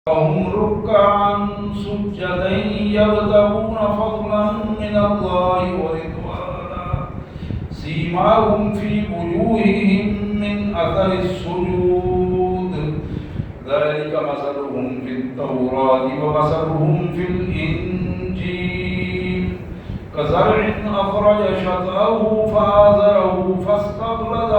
وهم ركعا سجدا يبتغون فضلا من الله ورضوانا سيماهم في وجوههم من أثر السجود ذلك مثلهم في التوراة ومثلهم في الإنجيل كزرع أخرج شطأه فآزره فاستغلظ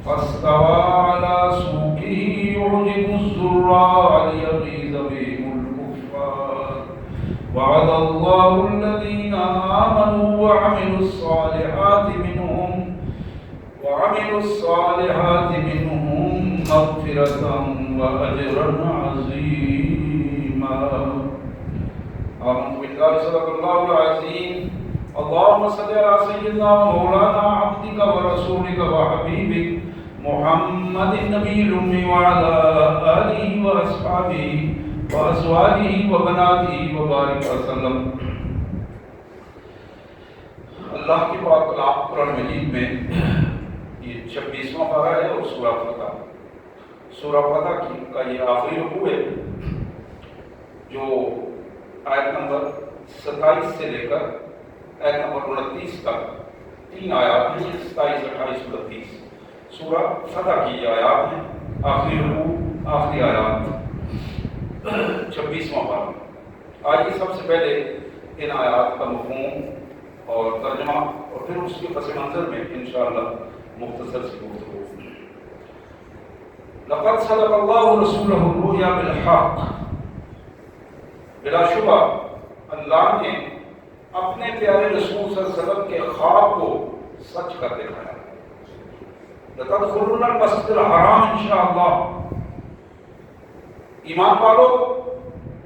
فاستوى على سوقه يعجب الزراع ليغيظ بهم الكفار وعد الله الذين آمنوا وعملوا الصالحات منهم مغفرة وأجرا عظيما. آمنت بالله صدق الله العظيم. اللهم صل على سيدنا ومولانا عبدك ورسولك وحبيبك محمد النبي الأمي وعلى آله وأصحابه وأزواجه وبناته وبارك وسلم. اللہ کی پاک کلام قرآن مجید میں یہ 26واں پارہ ہے اور سورہ فتح کا یہ آخری رکوع ہے جو آیت نمبر 27 سے لے کر آیت نمبر 29 تک 3 آیات ہیں. 27, 28, 29 سورہ فتح کی یہ آیات ہیں. آخری رکوع آخری آیات 26واں پارہ. آئیے سب سے پہلے ان آیات کا مفہوم اور ترجمہ اور پھر اس کے پس منظر میں انشاءاللہ مختصر سی گفتگو. لقد صدق اللہ رسولہ الرؤیا بالحق. بلا شبہ اللہ نے اپنے پیارے رسول صلی اللہ علیہ وسلم کے خواب کو سچ کر دکھایا. لتدخلن المسجد الحرام انشاءاللہ. ایمان والو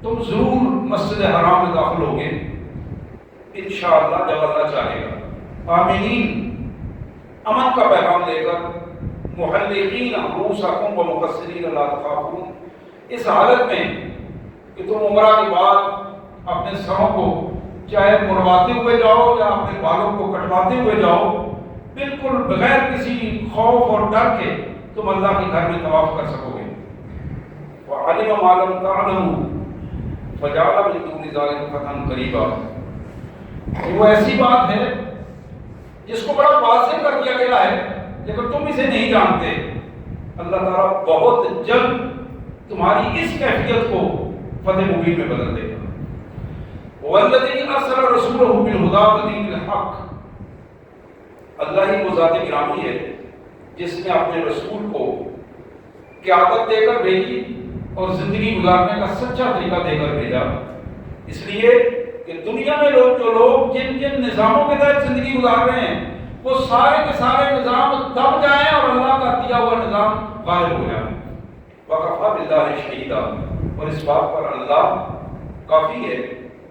تم ضرور مسجد حرام میں داخل ہوگے انشاءاللہ جب اللہ چاہے گا. آمینین امن کا پیغام لے کر محلقین رؤوسکم ومقصرین لا تخافون. اس حالت میں کہ تم عمرہ کے بعد اپنے سروں کو چاہے مرواتے ہوئے جاؤ یا اپنے بالوں کو کٹواتے ہوئے جاؤ بالکل بغیر کسی خوف اور ڈر کے تم اللہ کے گھر میں طواف کر سکو گے. وعلم ما لم تعلموا فجعل من دون ذلك فتحا قریبا. وہ ایسی بات ہے جس کو بڑا واضح کر دیا گیا ہے لیکن تم اسے نہیں جانتے. اللہ تعالیٰ بہت جلد تمہاری اس کیفیت کو فتح مبین میں بدل دے گا. والذی ارسل رسولہ بالہدی ودین الحق. اللہ ہی وہ ذات گرامی ہے جس نے اپنے رسول کو قیادت دے کر بھیجی اور زندگی گزارنے کا سچا طریقہ دے کر بھیجا. اس لیے کہ دنیا میں جو لوگ جن نظاموں کے تحت زندگی گزار رہے ہیں وہ سارے کے سارے نظام دب جائیں اور اللہ کا دیا ہوا نظام غائب ہو جائے. وکفیٰ باللہ شہیدا. اور اس بات پر اللہ کافی ہے.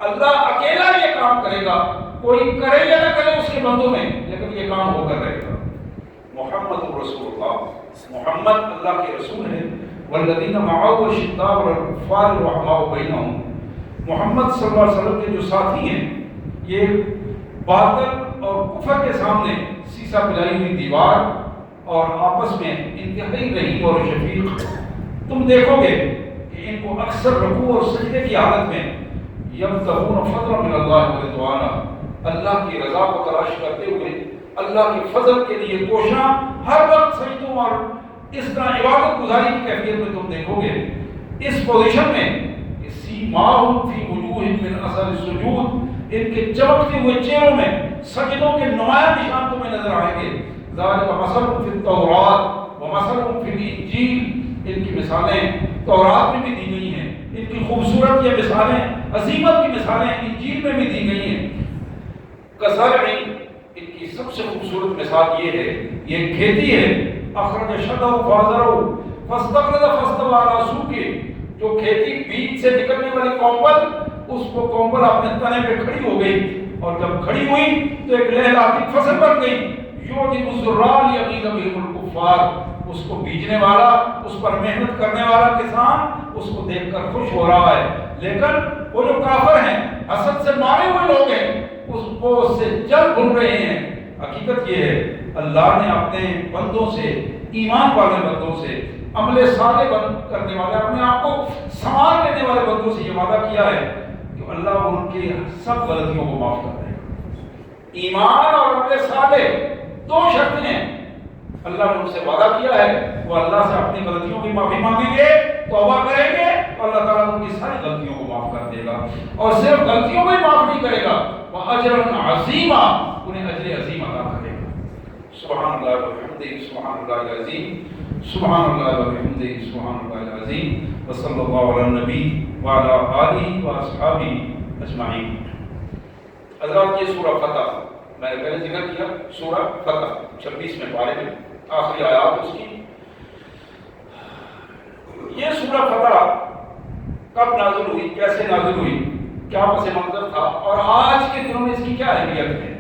اللہ اکیلا یہ کام کرے گا. کوئی کرے یا نہ کرے اس کے بندوں میں لیکن یہ کام ہو کر رہے گا. محمد رسول اللہ. محمد اللہ کے رسول ہیں. والذین معه اشداء علی الکفار رحماء بینہم. محمد صلی اللہ علیہ وسلم کے جو ساتھی ہیں یہ باطل اور کفر کے سامنے سیسا پلائی ہوئی دیوار اور آپس میں انتہائی رحیم اور شفیق. تم دیکھو گے کہ ان کو اکثر رکوع اور سجدے کی حالت میں یبتغون فضلا من اللہ ورضوانا. اللہ کی رضا کو تلاش کرتے ہوئے اللہ کے فضل کے لیے کوشاں ہر وقت سجدوں اور اس طرح عبادت گزاری کی کیفیت میں تم دیکھو گے. اس پوزیشن میں سیماہم فی وجوہہم من اثر السجود. ان کے چمکتے ہوئے چہروں میں سجدوں کے نمایاں نشان تمہیں نظر آئیں گے. ذالک مثلہم فی التوراۃ ومثلہم فی الانجیل. ان کی مثالیں تورات میں بھی دی گئی ہیں. ان کی خوبصورت یہ مثالیں عظیمت کی مثالیں انجیل میں بھی دی گئی ہیں. کزرع. ان کی سب سے خوبصورت مثال یہ ہے یہ کھیتی ہے. اخرج شطأہ فآزرہ فاستغلظ فاستوى علی سوقہ. جو کھیتی بیج سے نکلنے والی کونبل اس کو کونبل اپنے تنے پہ کھڑی ہو گئی اور جب کھڑی ہوئی تو ایک لہلاتی فصل بن گئی. یعجب الزراع لیغیظ بهم الکفار. اس کو بیجنے والا اس پر محنت کرنے والا کسان اس کو دیکھ کر خوش ہو رہا ہے لیکن وہ جو کافر ہیں حسد سے مارے ہوئے لوگ ہیں اس کو اس سے جل بھول رہے ہیں. حقیقت یہ ہے اللہ نے اپنے بندوں سے ایمان والے بندوں سے عمل صالح بند کرنے والے، اپنے آپ کو سنوار لینے والے بندوں سے یہ وعدہ کیا ہے کہ اللہ ان کی سب غلطیوں کو معاف کر دے گا۔ ایمان اور عمل صالح دو شرطیں ہیں، اللہ نے ان سے وعدہ کیا ہے وہ اللہ سے اپنی غلطیوں کی معافی مانگیں گے، توبہ کریں گے تو اللہ تعالیٰ ان کی ساری غلطیوں کو معاف کر دے گا، اور صرف غلطیوں کو ہی معاف نہیں کرے گا، وہ اجر عظیمہ، انہیں اجر عظیم عطا کرے گا۔ سبحان اللہ وبحمدہ، سبحان اللہ العظیم، سبحان اللہ وبحمدہ، سبحان اللہ العظیم، وصلی اللہ علی النبی وعلی آلہ واصحابہ اجمعین۔ حضرات یہ سورہ فتح میں نے پہلے ذکر کیا، سورہ فتح 26 پارے میں آخری آیات اس کی۔ یہ سورہ فتح کب نازل ہوئی، کیسے نازل ہوئی، کیا پس منظر تھا، اور آج کے دنوں میں اس کی کیا اہمیت ہے،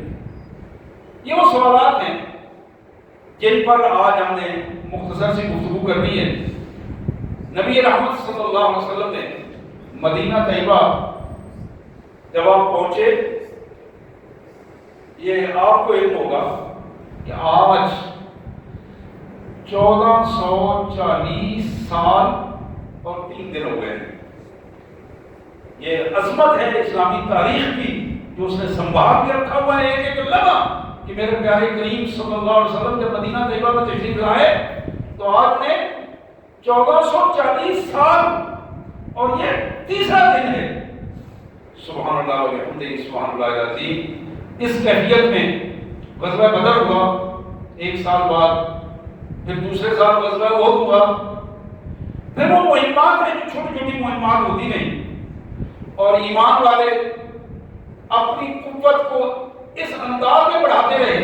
یہ وہ سوالات ہیں جن پر آج ہم نے مختصر سی گفتگو کرنی ہے۔ نبی رحمت صلی اللہ علیہ وسلم نے مدینہ طیبہ جب آپ پہنچے، یہ آپ کو علم ہوگا کہ آج 1440 سال اور 3 دن ہو گئے ہیں۔ یہ عظمت ہے اسلامی تاریخ کی جو اس نے سنبھال کے رکھا ہوا ہے ایک ایک لمحہ، کہ میرے پیارے کریم صلی اللہ علیہ وسلم جب مدینہ طیبہ میں تشریف لائے تو آج انہیں 1440 سال اور یہ تیسرا دن ہے۔ سبحان اللہ وبحمدہ، سبحان اللہ العظیم۔ اس کیفیت میں غزوہ بدر ہوا 1 سال بعد، پھر دوسرے سال غزوہ احد ہوا، پھر وہ مہمات ہیں جو چھوٹی چھوٹی مہمات ہوتی نہیں، اور ایمان والے اپنی قوت کو اس انداز میں بڑھاتے رہے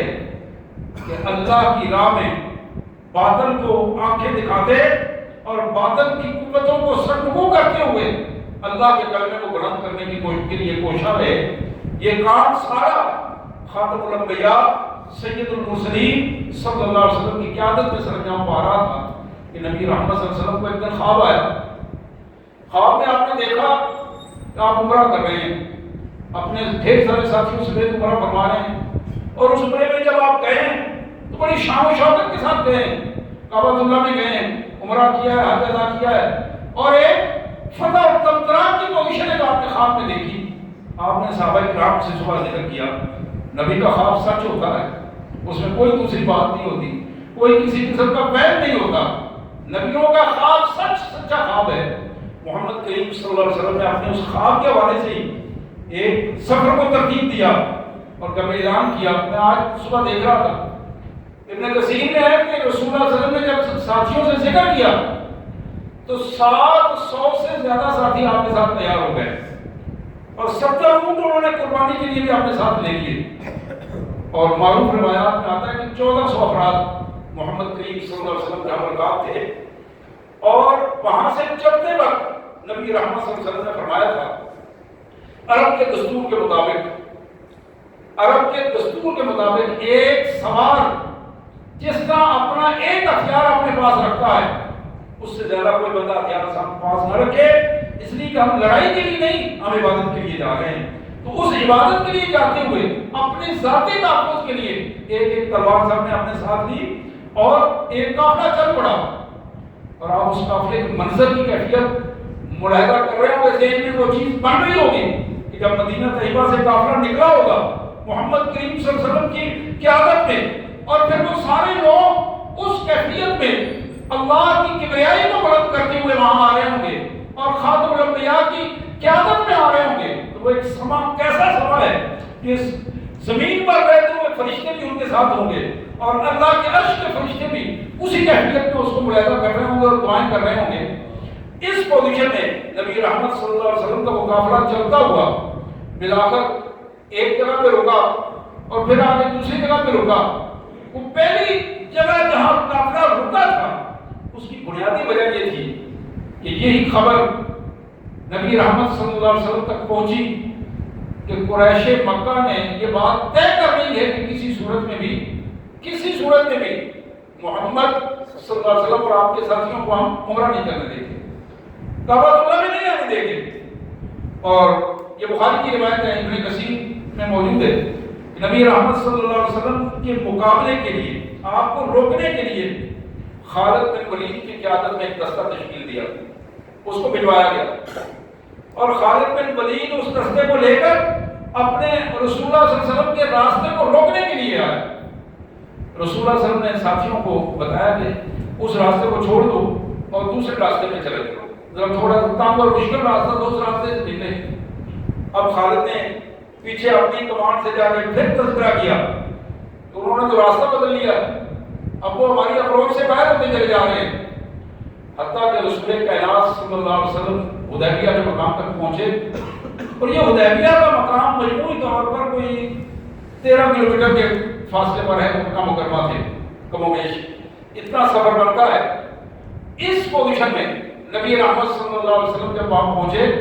کہ اللہ کی راہ میں باطل کو آنکھیں دکھاتے اور باطل کی قوتوں کو سرنگو کرتے ہوئے اللہ کے کلمے کو بلند کرنے کی کوشش کے لیے کوشاں رہے۔ یہ کام سارا خاتم الانبیاء سید المرسلین صلی اللہ علیہ وسلم کی قیادت میں سرانجام پا رہا تھا کہ نبی رحمت صلی اللہ علیہ وسلم کو ایک دن خواب آیا، خواب میں آپ نے دیکھا کہ آپ عمرہ کر رہے ہیں، اپنے ڈھیر سارے ساتھیوں سمیت عمرہ فرما رہے ہیں، اور اس عمرے میں جب آپ گئے تو بڑی شان و شوکت کے ساتھ گئے، کعبۃ اللہ میں گئے، عمرہ کیا ہے، حج ادا کیا ہے، اور ایک فتح اور تمطراق کی پوزیشن ہے جو آپ نے خواب میں دیکھی۔ آپ نے صحابہ کرام سے صبح ذکر کیا، نبی کا خواب سچ ہوتا ہے، اس میں کوئی دوسری بات نہیں ہوتی، کوئی کسی قسم کا وہم نہیں ہوتا، نبیوں کا خواب سچا خواب ہے۔ محمد کریم صلی اللہ علیہ وسلم نے اپنے اس خواب کے حوالے سے ہی ایک سفر کو ترتیب دیا اور جب اعلان کیا۔ میں آج صبح دیکھ رہا تھا، ابن کثیر نے ہے کہ رسول اللہ صلی اللہ علیہ وسلم نے جب ساتھیوں سے ذکر کیا تو 700 سے زیادہ ساتھی آپ کے ساتھ تیار ہو گئے، اور 70 اونٹ انہوں نے قربانی کے لیے بھی اپنے ساتھ لے لیے، اور معروف روایات میں آتا ہے کہ 1400 افراد محمد کریم صلی اللہ علیہ وسلم کے برکات تھے۔ اور وہاں سے چلتے وقت نبی رحمت صلی اللہ علیہ وسلم نے فرمایا تھا عرب کے دستور کے مطابق ایک سوار جس کا اپنا ایک ہتھیار اپنے پاس رکھتا ہے اس سے زیادہ کوئی بندہ ہتھیار اپنے پاس نہ رکھے، اس لیے کہ ہم لڑائی کے لیے نہیں، ہم عبادت کے لیے جا رہے ہیں۔ تو اس عبادت کے لیے جاتے ہوئے اپنے ذاتی تحفظ کے لیے ایک تلوار سب نے اپنے ساتھ لی اور ایک قافلہ چل پڑا، اور آپ اس قافلے کے منظر کی کیفیت ملاحظہ کر رہے ہوں گے، ذہن میں وہ چیز بن رہی ہوگی کہ جب مدینہ طیبہ سے قافلہ نکلا ہوگا محمد کریم صلی اللہ علیہ وسلم کی قیادت میں، اور پھر وہ سارے لوگ اس کیفیت میں اللہ کی کبریائی کو بلند کرتے ہوئے وہاں آ رہے ہوں گے اور خاتم الانبیاء کی قیادت میں آ رہے ہوں گے، تو وہ ایک سما کیسا سما ہے کہ زمین پر رہتے ہوئے فرشتے بھی ان کے ساتھ ہوں گے اور اللہ کے عرش کے فرشتے بھی اسی کیفیت میں اس کو ملاحظہ کر رہے ہوں گے اور دعائیں کر رہے ہوں گے۔ اس پوزیشن میں نبی رحمت صلی اللہ علیہ وسلم کا وہ قافلہ چلتا ہوا ملا کر ایک جگہ پہ رکا اور پھر آگے دوسری جگہ پہ رکا۔ وہ پہلی جگہ جہاں قافلہ رکا تھا اس کی بنیادی وجہ یہ تھی کہ یہی خبر نبی رحمت صلی اللہ علیہ وسلم تک پہنچی کہ قریش مکہ نے یہ بات طے کر لی ہے کہ کسی صورت میں بھی محمد صلی اللہ علیہ وسلم اور آپ کے ساتھیوں کو ہم عمرہ نہیں کرنے دیں گے، کعبۃ اللہ میں نہیں آنے دیں گے۔ اور یہ بخاری کی روایت ہے، ابن کثیر میں موجود ہے، نبی رحمت صلی اللہ علیہ وسلم کے مقابلے کے لیے، آپ کو روکنے کے لیے خالد بن ولید کی قیادت میں ایک دستہ تشکیل دیا، اس کو بھجوایا گیا، اور خالد بن ولید اس دستے کو لے کر اپنے رسول اللہ صلی اللہ علیہ وسلم کے راستے کو روکنے کے لیے آئے۔ رسول اللہ صلی اللہ علیہ وسلم نے ساتھیوں کو بتایا کہ اس راستے کو چھوڑ دو اور دوسرے راستے پہ چلے جاؤ، ذرا تھوڑا تنگ اور مشکل راستہ تو اس راستے سے نکلے۔ اب خالد نے پیچھے اپنی کمانڈ سے جا کے پھر تذکرہ کیا، انہوں نے تو راستہ بدل لیا، اب وہ ہماری اپروچ سے باہر ہوتے چلے جا رہے ہیں، حتیٰ کہ رسول کائنات صلی اللہ علیہ وسلم حدیبیہ کے مقام تک پہنچے، اور یہ حدیبیہ کا مقام مجموعی طور پر کوئی 13 کلومیٹر کے فاصلے پر ہے، مکہ مکرمہ سے کم و بیش اتنا سفر بنتا ہے۔ اس پوزیشن میں نبی رحمت صلی اللہ علیہ وسلم جب وہاں پہنچے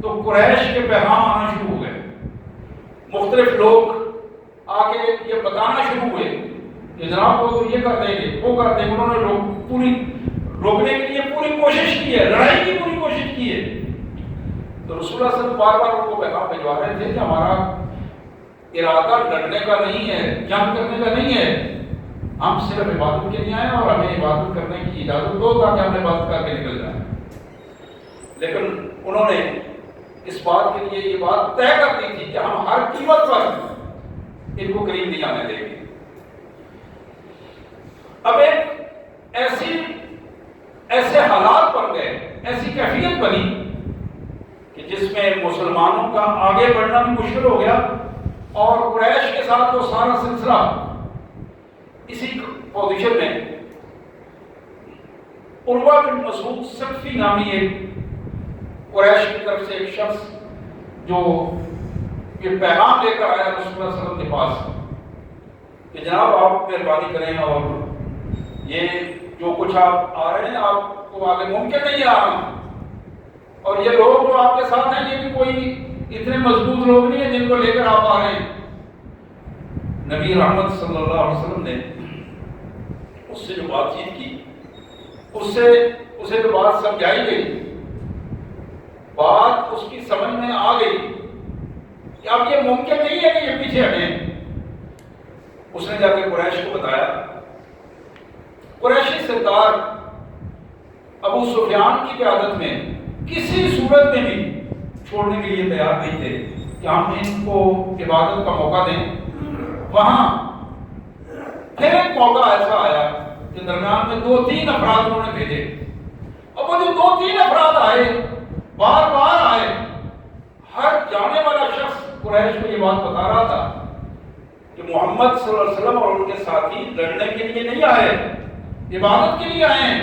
تو قریش کے پیغام آنا شروع ہو گئے، مختلف لوگ آ کے یہ بتانا شروع ہوئے کہ جناب وہ تو یہ کر دیں گے، وہ کر دیں گے۔ انہوں نے پوری روکنے کے لیے پوری کوشش کی ہے، لڑائی کی پوری کوشش کی ہے۔ تو رسول اللہ صلی اللہ علیہ وسلم بار بار ان کو پیغام بھجوا رہے تھے کہ ہمارا ارادہ لڑنے کا نہیں ہے، جنگ کرنے کا نہیں ہے، ہم صرف عبادت کے لیے آئے اور ہمیں عبادت کرنے کی اجازت دو تاکہ ہم عبادت کر کے نکل جائیں۔ لیکن انہوں نے اس بات کے لیے یہ بات طے کر دی تھی کہ ہم ہر قیمت پر ان کو قریب نہیں آنے دیں گے۔ اب ایک ایسے حالات بن گئے، ایسی کیفیت بنی کہ جس میں مسلمانوں کا آگے بڑھنا بھی مشکل ہو گیا، اور قریش کے ساتھ وہ سارا سلسلہ اسی پوزیشن میں عروہ بن مسعود ثقفی نامی ایک قریش کی طرف سے ایک شخص جو یہ پیغام لے کر آیا رسول اللہ صلی اللہ علیہ وسلم کے پاس کہ جناب آپ مہربانی کریں اور یہ جو کچھ آپ آ رہے ہیں آپ کو آگے ممکن نہیں آنا، اور یہ لوگ جو آپ کے ساتھ ہیں یہ بھی کوئی اتنے مضبوط لوگ نہیں ہیں جن کو لے کر آپ آ رہے ہیں۔ نبی رحمت صلی اللہ علیہ وسلم نے اس سے جو بات چیت کی، اسے جو بات سمجھائی گئی، بات اس کی سمجھ میں آ گئی کہ اب یہ ممکن نہیں ہے کہ یہ پیچھے ہٹیں۔ اس نے جا کے قریش کو بتایا۔ قریشی سردار ابو سفیان کی قیادت میں کسی صورت میں بھی چھوڑنے کے لیے تیار نہیں تھے کہ ہم ان کو عبادت کا موقع دیں۔ وہاں پھر ایک موقع ایسا آیا کہ درمیان میں 2-3 افراد انہوں نے بھیجے، اور وہ جو 2-3 افراد آئے، بار بار آئے، ہر جانے والا شخص قریش کو یہ بات بتا رہا تھا کہ محمد صلی اللہ علیہ وسلم اور ان کے ساتھی لڑنے کے لیے نہیں آئے، عبادت کے لیے آئے ہیں۔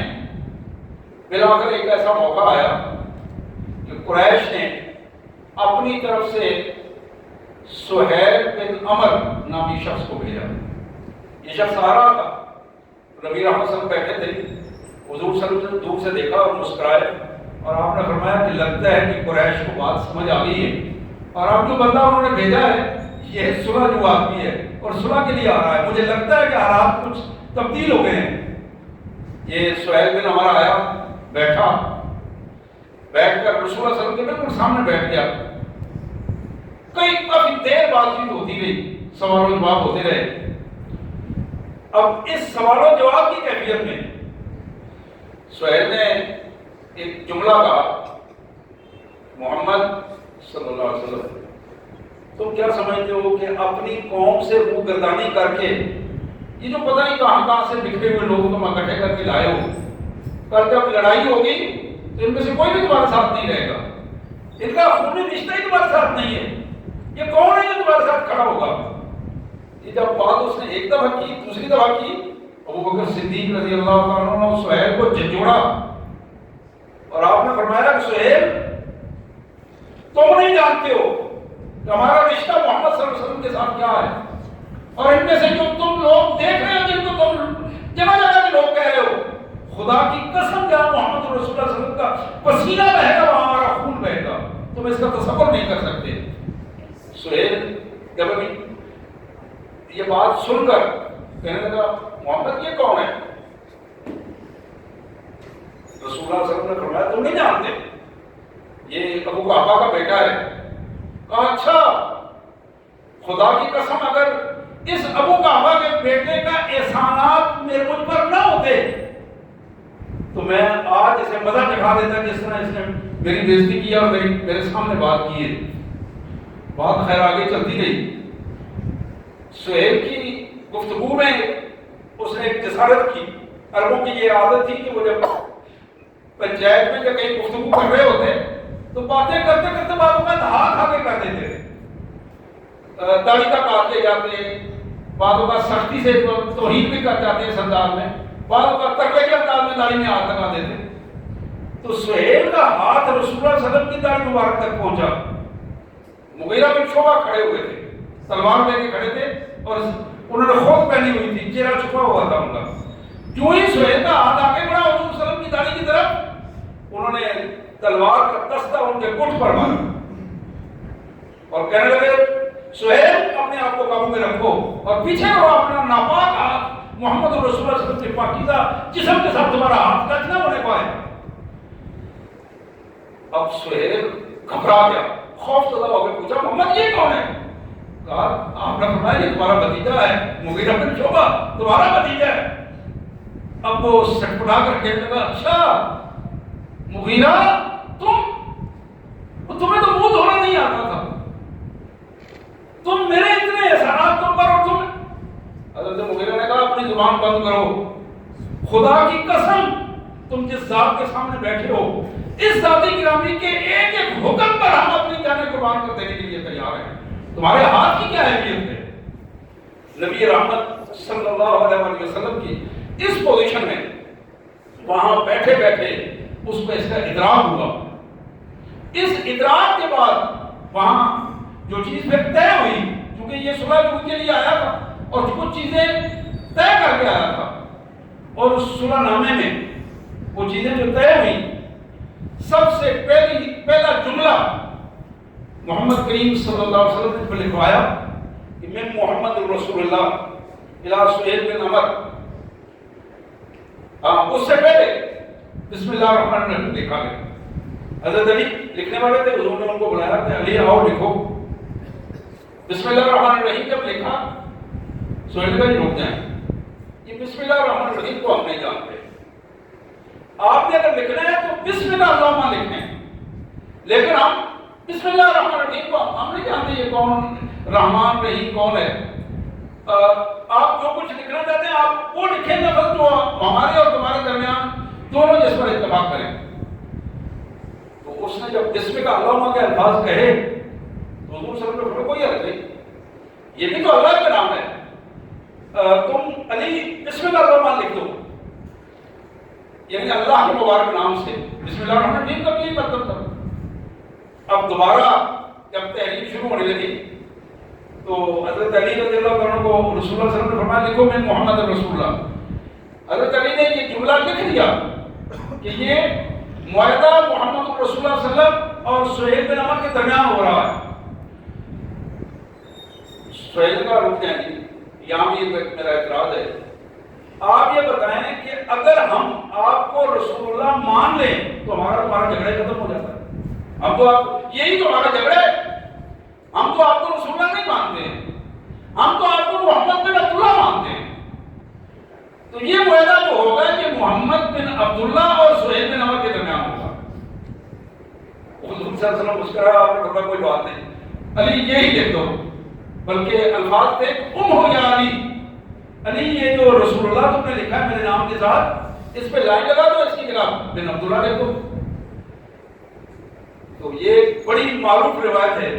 بلاخر ایک ایسا موقع آیا کہ قریش نے اپنی طرف سے سہیل بن عمر نامی شخص کو بھیجا۔ یہ شخص آ رہا تھا، نبی رحمت صلی اللہ علیہ وسلم بیٹھے تھے، حضور صلی اللہ علیہ وسلم دور سے دیکھا اور مسکرائے، اور آپ نے فرمایا کہ لگتا ہے کہ قریش کو بات سمجھ آ گئی ہے، اور اب جو بندہ انہوں نے بھیجا ہے یہ صلح جو آدمی ہے اور صلح کے لیے آ رہا ہے، مجھے لگتا ہے کہ حالات کچھ تبدیل ہو گئے ہیں۔ یہ سہیل بن عمر آیا، بیٹھا، بیٹھ کر رسول اللہ صلی اللہ علیہ وسلم کے بالکل سامنے بیٹھ گیا۔ کافی دیر بات چیت ہوتی گئی، سوال و جواب ہوتے رہے۔ اب اس سوال و جواب کی کیفیت میں سہیل نے ایک جملہ کہا، محمد صلی اللہ علیہ وسلم تم کیا سمجھتے ہو کہ اپنی قوم سے منہ گردانی کر کے یہ جو پتہ نہیں کہاں سے بکھرے ہوئے لوگوں کو اکٹھے کر کے لائے ہو، کل جب لڑائی ہوگی تو ان میں سے کوئی بھی تمہارے ساتھ نہیں رہے گا، ان کا خونی رشتہ ہی تمہارے ساتھ نہیں ہے، یہ کون ہے جو تمہارے ساتھ کھڑا ہوگا؟ یہ جب بات اس نے ایک دفعہ کی، دوسری دفعہ کی، ابو بکر صدیق رضی اللہ تعالیٰ عنہ نے سہیل کو جھنجھوڑا اور آپ نے فرمایا کہ سہیل تم نہیں جانتے ہو کہ ہمارا رشتہ محمد صلی اللہ علیہ وسلم کے ساتھ کیا ہے، اور ان میں سے جو تم لوگ دیکھ رہے ہو، جن کو تم جگہ جگہ کے لوگ کہہ رہے ہو، خدا کی قسم جہاں محمد رسول اللہ صلی اللہ علیہ وسلم کا پسینہ بہے گا وہاں ہمارا خون بہے گا، تم اس کا تصور نہیں کر سکتے۔ سہیل جب ابھی یہ بات سن کر کہنے لگا محمد یہ کون ہے؟ رسول اللہ صلی اللہ علیہ وسلم نے فرمایا تم نہیں جانتے، یہ ابو قحافہ کا بیٹا ہے۔ کہا اچھا، خدا کی قسم اگر اس ابو قحافہ کے بیٹے کا احسانات مجھ پر نہ ہوتے تو میں آج اسے مزہ چکھا دیتا جس طرح اس نے میری بےزتی کی اور میرے سامنے بات کی ہے. بات خیر آگے چلتی رہی. سہیل کی گفتگو میں اس نے ایک جسارت کی. عربوں کی یہ عادت تھی کہ وہ جب پنچایت میں جب کہیں گفتگو کر رہے ہوتے تو باتیں کرتے کرتے بعض اوقات ہاتھ آگے کر دیتے تھے, داڑھی تک کاٹتے جاتے, بعض اوقات سختی سے توہین بھی کر جاتے اس انداز میں, بعض اوقات ترلے کے انداز میں داڑھی میں ہاتھ لگا دیتے. تو سہیل کا ہاتھ رسول اللہ صلی اللہ علیہ وسلم کی داڑھی مبارک تک پہنچا. مغیرہ بن شعبہ کھڑے ہوئے تھے, تلوار لے کے کھڑے تھے اور انہوں نے خود پہنی ہوئی تھی, چہرہ چھپا ہوا تھا ان کا. جو ہی سہیل کا ہاتھ آگے بڑھا حضور صلی اللہ علیہ وسلم کی داڑھی کی طرف, انہوں نے تلوار کا دستہ ان کے گٹھ پر مارا اور کہنے لگے سہیل اپنے آپ کو قابو میں رکھو اور پیچھے رہو, اپنا ناپاک ہاتھ محمد رسول اللہ صلی اللہ علیہ وسلم کے پاکیزہ جسم کے ساتھ تمہارا ہاتھ ٹچ نہ ہونے پائے. اب سہیل گھبرا گیا, خوف زدہ ہو کے پوچھا محمد یہ کون ہے؟ کہا آپ نے فرمایا یہ تمہارا بھتیجا ہے, مغیرہ بن شعبہ تمہارا بھتیجا ہے. اب وہ سٹپٹا کر کہنے لگا اچھا مغیرہ تمہیں تو منہ دھونا نہیں آتا تھا, تم میرے اتنے احسانات تم پر, اور تم. حضرت مغیرہ نے کہا اپنی زبان بند کرو, خدا کی قسم تم جس ذات کے سامنے بیٹھے ہو اس ذاتی گرامی کے ایک ایک حکم پر ہم اپنی جانیں قربان کر دینے کے لیے تیار ہیں, تمہارے ہاتھ کی کیا اہمیت ہے. نبی رحمت صلی اللہ علیہ وسلم کی اس پوزیشن میں وہاں بیٹھے بیٹھے اس کو اس کا ادراک ہوا. اس ادراک کے بعد وہاں جو چیز پھر طے ہوئی, کیونکہ یہ صلح کے لیے آیا تھا اور کچھ چیزیں طے کر کے آیا تھا, اور اس صلح نامے میں وہ چیزیں جو طے ہوئی, سب سے پہلا جملہ محمد کریم صلی اللہ علیہ وسلم نے لکھوایا کہ میں محمد رسول اللہ الى سہیل بن عمر. اس سے پہلے بسم اللہ الرحمن الرحیم لکھا گیا. حضرت علی لکھنے والے تھے, حضور نے ان کو بلایا کہ علی آؤ لکھو. بسم اللہ الرحمن الرحیم جب لکھا سہیل کا رک جائیں, یہ بسم اللہ الرحمن الرحیم کو ہم نہیں جانتے, آپ نے اگر لکھنا ہے تو بسم اللہ اللہم لکھیں, لیکن ہم بسم اللہ الرحمن الرحیم کو ہم نہیں جانتے یہ کون رحمان رحیم کون ہے. آپ جو کچھ لکھنا چاہتے ہیں آپ وہ لکھیں لفظ جو ہمارے اور تمہارے درمیان دونوں جس پر اتفاق کریں. تو اس نے جب بسم کا اللہم کے الفاظ کہے تو حضور صلی اللہ علیہ وسلم کوئی حرج نہیں, یہ بھی تو اللہ کا نام ہے, تم علی بسم اللہ الرحمن لکھ دو, یعنی اللہ کے مبارک نام سے بسم اللہ الرحمن الرحیم کا بھی مطلب تھا. اب دوبارہ جب تحریر شروع ہونے لگی تو حضرت علی رضی اللہ عنہ کو رسول اللہ صلی اللہ علیہ وسلم نے فرمایا لکھو میں محمد رسول اللہ. حضرت علی نے یہ جملہ لکھ دیا کہ یہ معاہدہ محمد رسول اللہ صلی اللہ علیہ وسلم اور سہیل بن عمر کے درمیان ہو رہا ہے. سہیل کا رک جائیں گے, یہاں بھی میرا اعتراض ہے. آپ یہ بتائیں کہ اگر ہم آپ کو رسول اللہ مان لیں تو تمہارا جھگڑا ختم ہو جاتا ہے. ہم تو آپ یہی تو ہمارا جھگڑا ہے, ہم تو آپ کو رسول اللہ نہیں مانتے ہیں, ہم تو آپ کو محمد بن عبداللہ مانتے ہیں. تو یہ معاہدہ جو ہوگا کہ محمد بن عبداللہ اور سہیل بن عمر کے درمیان ہوگا. حضور صلی اللہ علیہ وسلم مسکرایا, آپ نے کہا کوئی بات نہیں علی یہی لکھ دو, بلکہ الفاظ تھے ہو یا علی, علی یہ جو رسول اللہ تم نے لکھا ہے میرے نام کے ساتھ اس پہ لائن لگا دو, اس کی جگہ بن عبداللہ لکھ دو. تو یہ بڑی معروف روایت ہے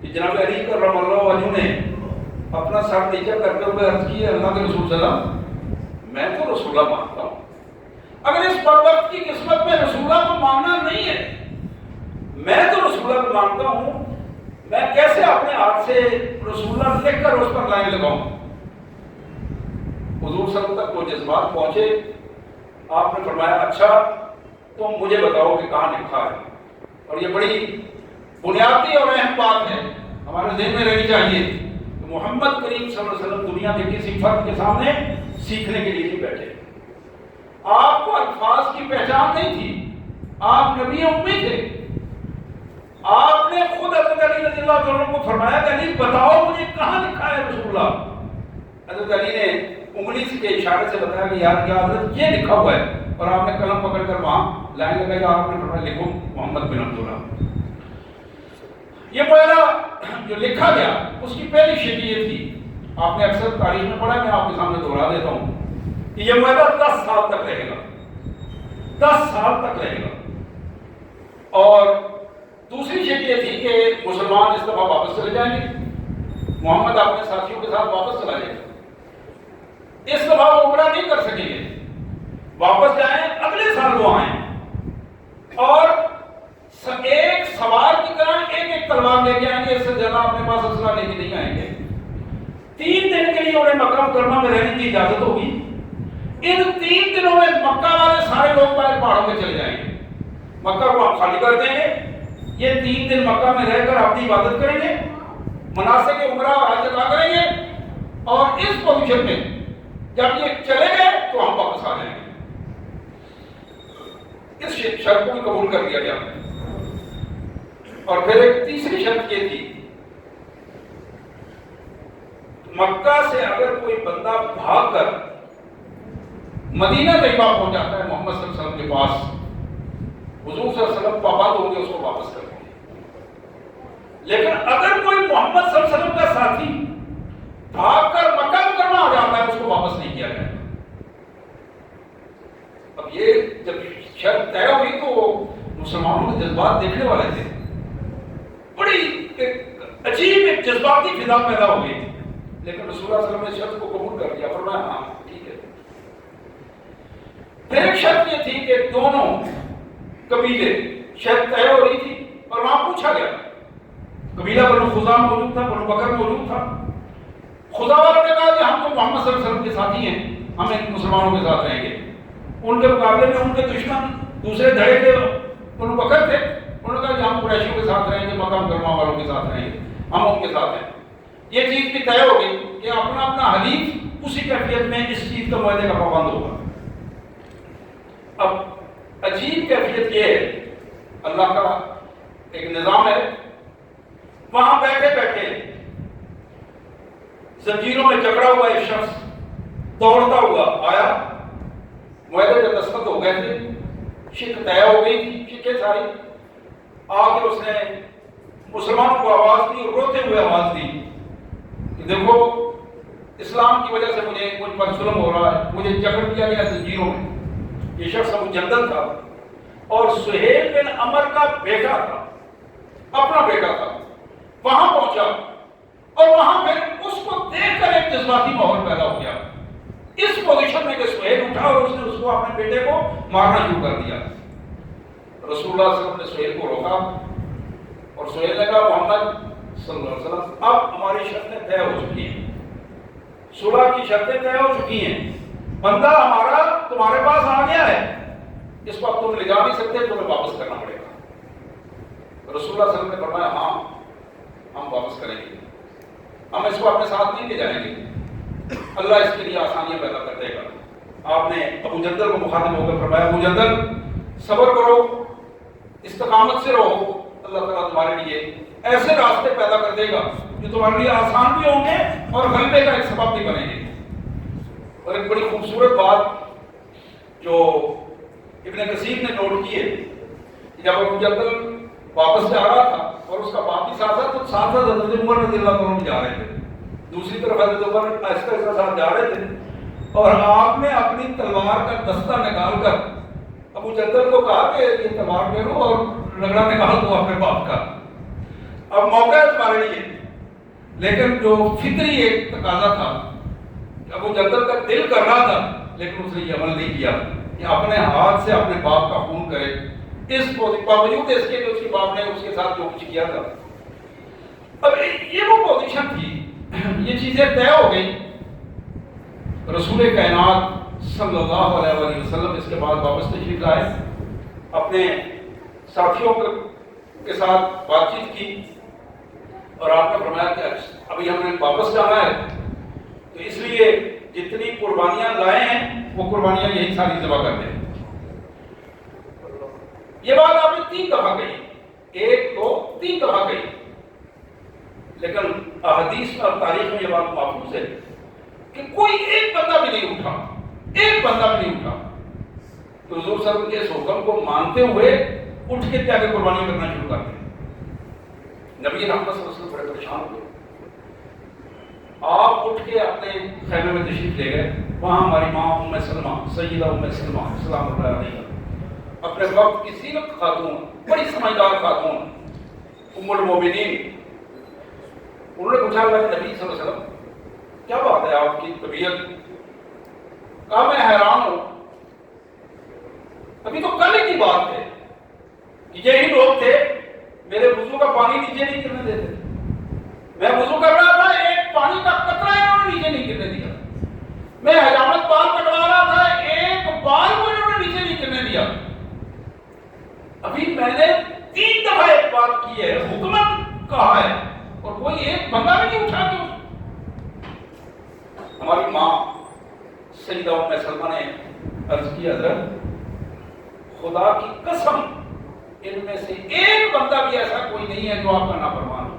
کہ جناب علی کرم اللہ وجہہ نے اپنا سر نیچے کرتے ہوئے عرض کی اللہ کے رسول صلی اللہ علیہ وسلم میں تو رسول اللہ مانتا ہوں, اگر اس وقت کی قسمت میں رسول اللہ کو ماننا نہیں ہے, میں تو رسول اللہ کو مانتا ہوں, میں کیسے اپنے ہاتھ سے رسول اللہ لکھ کر اس پر لائن لگاؤں. حضور صلی اللہ علیہ وسلم تک وہ جذبات پہنچے, آپ نے فرمایا اچھا تم مجھے بتاؤ کہ کہاں لکھا ہے. اور یہ بڑی بنیادی اور اہم بات ہے, ہمارے ذہن میں رہنی چاہیے کہ محمد کریم صلی اللہ علیہ وسلم دنیا کے کسی فرد کے سامنے سیکھنے کے لیے نہیں بیٹھے. آپ کو الفاظ کی پہچان نہیں تھی, آپ نبی امی تھے. آپ نے خود حضرت علی رضی اللہ عنہ کو فرمایا کہ علی بتاؤ مجھے کہاں لکھا ہے رسول اللہ. حضرت علی نے انگلی کے اشارے سے بتایا کہ یار کیا حضرت یہ لکھا ہوا ہے. اور آپ نے قلم پکڑ کر وہاں لائن لگائی، آپ نے فرمایا لکھو محمد بن عبداللہ۔ یہ معاہدہ جو لکھا گیا اس کی پہلی شکل یہ تھی، آپ نے اکثر تاریخ میں پڑھا، میں آپ کے سامنے دہرا دیتا ہوں کہ یہ معاہدہ 10 سال تک رہے گا، 10 سال تک رہے گا۔ اور دوسری شکل یہ تھی کہ مسلمان اس دفعہ واپس چلے جائیں گے، محمد اپنے ساتھیوں کے ساتھ واپس چلا جائے گا، اس دفعہ وہ عمرہ نہیں کر سکیں گے، واپس جائیں اگلے سال وہ آئیں، اور ایک سوار کی طرح ایک ایک تلوار لے کے آئیں گے، اس سے زیادہ اپنے پاس اسلحہ لے کے نہیں آئیں گے۔ 3 دن کے لیے انہیں مکہ مکرمہ میں رہنے کی اجازت ہوگی، ان 3 دنوں میں مکہ والے سارے لوگ پہاڑوں میں چلے جائیں گے، مکہ کو ہم خالی کر دیں گے، یہ 3 دن مکہ میں رہ کر اپنی عبادت کریں گے، مناسک عمرہ اور حج ادا کریں گے، اور اس پوزیشن میں جب یہ چلے گئے تو ہم واپس آ جائیں گے۔ اس شرط کو بھی قبول کر لیا گیا۔ اور پھر ایک تیسری شرط یہ تھی، مکہ سے اگر کوئی بندہ بھاگ کر مدینہ طیبہ پہنچ جاتا ہے محمد صلی اللہ علیہ وسلم کے پاس، حضور صلی اللہ علیہ وسلم پابند ہوں گے اس کو واپس کر دیں گے۔ لیکن اگر کوئی محمد صلی اللہ علیہ وسلم کا ساتھی بھاگ کر مکہ مکرمہ آ جاتا ہے اس کو واپس نہیں کیا جائے۔ اب یہ جب شرط طے ہوئی تو مسلمانوں کے جذبات دیکھنے والے تھے، بڑی عجیب ایک جذباتی فضا پیدا ہو گئی، لیکن رسول اللہ صلی اللہ علیہ وسلم نے شرط کو قبول کر لیا، فرمایا ہاں ٹھیک ہے۔ پھر ایک شرط یہ تھی کہ دونوں قبیلے، شرط طے ہو رہی تھی اور وہاں پوچھا گیا، قبیلہ بنو خزاع موجود تھا، بنو بکر موجود تھا، خزاع والوں نے کہا کہ ہم تو محمد صلی اللہ علیہ وسلم کے ساتھی ہیں، ہم ان مسلمانوں کے ساتھ رہیں گے۔ ان کے مقابلے میں ان کے دشمن دوسرے دھڑے کے بنو بکر تھے، انہوں نے کہا کہ ہم قریشیوں کے ساتھ رہیں گے، مکہ مکرمہ والوں کے ساتھ رہیں گے، ہم ان کے ساتھ ہیں۔ یہ چیز بھی طے ہو گئی کہ اپنا اپنا حلیف اسی کیفیت میں اس چیز کا معاہدے کا پابند ہوگا۔ اب عجیب کیفیت یہ ہے، اللہ کا ایک نظام ہے، وہاں بیٹھے بیٹھے زنجیروں میں جکڑا ہوا ایک شخص دوڑتا ہوا آیا، معاہدے پہ دستخط ہو گئے تھے، شک طے ہو گئی تھی، شکیں ساری، آ کے اس نے مسلمانوں کو آواز دی اور روتے ہوئے آواز دی کہ دیکھو اسلام کی وجہ سے مجھ پر ظلم ہو رہا ہے، مجھے جکڑ دیا گیا زنجیروں میں۔ یہ شخص ابو جندل تھا اور سہیل بن عمر کا بیٹا تھا، اپنا بیٹا تھا، وہاں پہنچا اور وہاں پھر اس کو دیکھ کر ایک جذباتی ماحول پیدا ہو گیا، اس پوزیشن میں کہ سہیل اٹھا اور اس نے اس کو اپنے بیٹے کو مارنا شروع کر دیا۔ رسول اللہ صلی اللہ علیہ وسلم نے سہیل کو روکا اور سہیل نے کہا محمد صلی اللہ علیہ وسلم اب ہماری شرطیں طے ہو چکی ہیں، صلح کی شرطیں طے ہو چکی ہیں، بندہ ہمارا تمہارے پاس آ گیا ہے، اس کو اب تم لے جا نہیں سکتے، تمہیں واپس کرنا پڑے گا۔ رسول اللہ صلی اللہ علیہ وسلم نے فرمایا ہاں ہم واپس کریں گے، ہم اس کو اپنے ساتھ نہیں لے جائیں گے، اللہ اس کے لیے آسانیاں پیدا کر دے گا۔ آپ نے ابو جندل کو مخاطب ہو کر فرمایا ابو جندل صبر کرو، استقامت سے رہو، اللہ تعالیٰ تمہارے لیے ایسے راستے پیدا کر دے گا جو تمہارے لیے آسان بھی ہوں گے اور غلبے کا ایک سبب بھی بنیں گے۔ اور ایک بڑی خوبصورت بات جو ابن کثیر نے نوٹ کی ہے، جب ابو جندل واپس جا رہا تھا اور اس کا باپ بھی ساتھ تھا، تو ساتھ ساتھ حضرت عمر رضی اللہ عنہ جا رہے تھے، دوسری طرف حضرت عمر آہستہ آہستہ ساتھ جا رہے تھے، اور آپ نے اپنی تلوار کا دستہ نکال کر ابو جندل کو کہا کہ یہ تلوار لے لو اور رگڑا نکال دو اپنے باپ کا، اب موقع ہے تمہارے لیے۔ لیکن جو فطری ایک تقاضا تھا، ابو جندل کا دل کر رہا تھا لیکن اس نے یہ عمل نہیں کیا کہ اپنے ہاتھ سے اپنے باپ کا خون کرے، اس باوجود اس کے کہ اس کے باپ نے اس کے ساتھ جو کچھ کیا تھا۔ اب یہ وہ پوزیشن تھی، یہ چیزیں طے ہو گئی، رسول کائنات صلی اللہ علیہ وآلہ وسلم اس کے بعد واپس تشریف لائے، اپنے ساتھیوں کے ساتھ بات چیت کی اور آپ نے فرمایا کہ ابھی ہم نے واپس جانا ہے، تو اس لیے جتنی قربانیاں لائے ہیں وہ قربانیاں یہی ساری ذبح کر دیں۔ یہ بات آپ نے 3 دفعہ کہی، 1 2 3 دفعہ کہی، لیکن احادیث اور تاریخ میں یہ بات محفوظ ہے کہ کوئی ایک بندہ بھی نہیں اٹھا، ایک بندہ بھی نہیں اٹھا۔ کہ حضور صلی اللہ علیہ وسلم کے اس حکم کو مانتے ہوئے اٹھ کے جا کے قربانی کرنا شروع کر دیں. نبی رحمت صلی اللہ علیہ وسلم بڑے پریشان ہوئے. آپ اٹھ کے اپنے خیمے میں تشریف لے گئے. وہاں ہماری ماں ام سلمہ سیدہ ام سلمہ سلام اللہ علیہ اپنے وقت کی زینت خاتون, بڑی سمجھدار خاتون, ام المومنین, انہوں نے پوچھا اللہ کے نبی صلی اللہ علیہ وسلم کیا بات ہے آپ کی طبیعت؟ کہا میں حیران ہوں, ابھی تو کل کی بات ہے کہ یہی لوگ تھے میرے وضو کا پانی نیچے نہیں گرنے دیتے. میں وضو کر رہا تھا, ایک پانی کا قطرہ انہوں نے نیچے نہیں گرنے دیا. میں حجامت بال کٹوا رہا تھا, ایک بال کو انہوں نے نیچے نہیں گرنے دیا. ابھی میں نے 3 دفعہ ایک بات کی ہے, حکمت کہا ہے, اور کوئی ایک بندہ بھی نہیں اٹھا. کیوں؟ ہماری ماں سیدہ ام سلمہ نے عرض کی حضرت خدا کی قسم ان میں سے ایک بندہ بھی ایسا کوئی نہیں ہے جو آپ کا نافرمان ہو.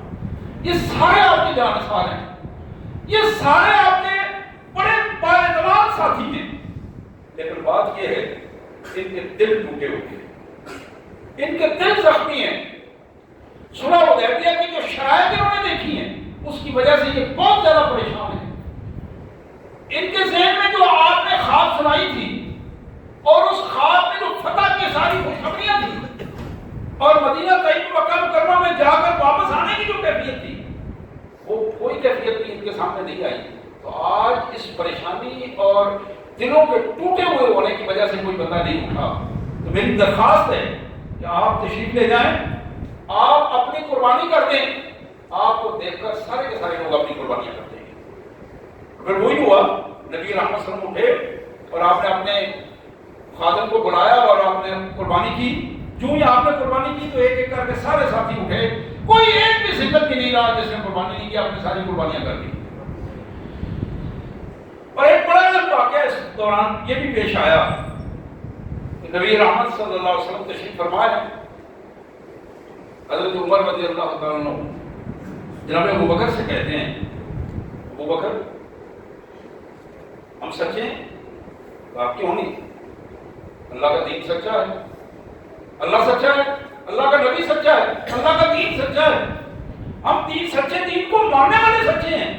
یہ سارے آپ کے جانسار ہیں, یہ سارے آپ کے بڑے بااعتماد ساتھی ہیں, لیکن بات یہ ہے ان کے دل ٹوٹے ہوئے ہیں, ان کے دل زخمی ہیں. صلح حدیبیہ کی جو شرائط انہوں نے دیکھی ہیں اس کی وجہ سے یہ بہت زیادہ پریشان ہیں. ان کے ذہن میں جو آپ نے خواب سنائی تھی اور اس خواب میں جو فتح کی ساری خوشخبریاں تھیں اور مدینہ طیبہ مکہ مکرمہ میں جا کر واپس آنے کی جو کیفیت تھی وہ کوئی کیفیت بھی ان کے سامنے نہیں آئی. تو آج اس پریشانی اور دلوں کے ٹوٹے ہوئے ہونے کی وجہ سے کوئی بندہ نہیں اٹھا. تو میری درخواست ہے کہ آپ تشریف لے جائیں, آپ اپنی قربانی کر دیں. آپ کو دیکھ کر سارے کے سارے لوگ اپنی قربانیاں کرتے ہیں. پھر وہی ہوا, نبی رحمت صلی اللہ علیہ وسلم اٹھے اور آپ نے اپنے خادم کو بلایا اور آپ نے قربانی کی. جو ہی آپ نے قربانی کی تو ایک ایک کر کے سارے ساتھی اٹھے, کوئی ایک بھی سنگت بھی نہیں رہا جس نے قربانی نہیں کی, آپ نے ساری قربانیاں کر دی. اور ایک بڑا واقعہ اس دوران یہ بھی پیش آیا کہ نبی رحمت صلی اللہ علیہ وسلم تشریف فرمائے. حضرت عمر رضی اللہ تعالیٰ عنہ جناب ابو بکر سے کہتے ہیں, ابو بکر ہم سچے ہیں؟ تو آپ کیوں نہیں؟ اللہ کا دین سچا ہے, اللہ سچا ہے, اللہ کا نبی سچا ہے, اللہ کا دین سچا ہے. ہم دین سچے دین کو ماننے والے سچے ہیں,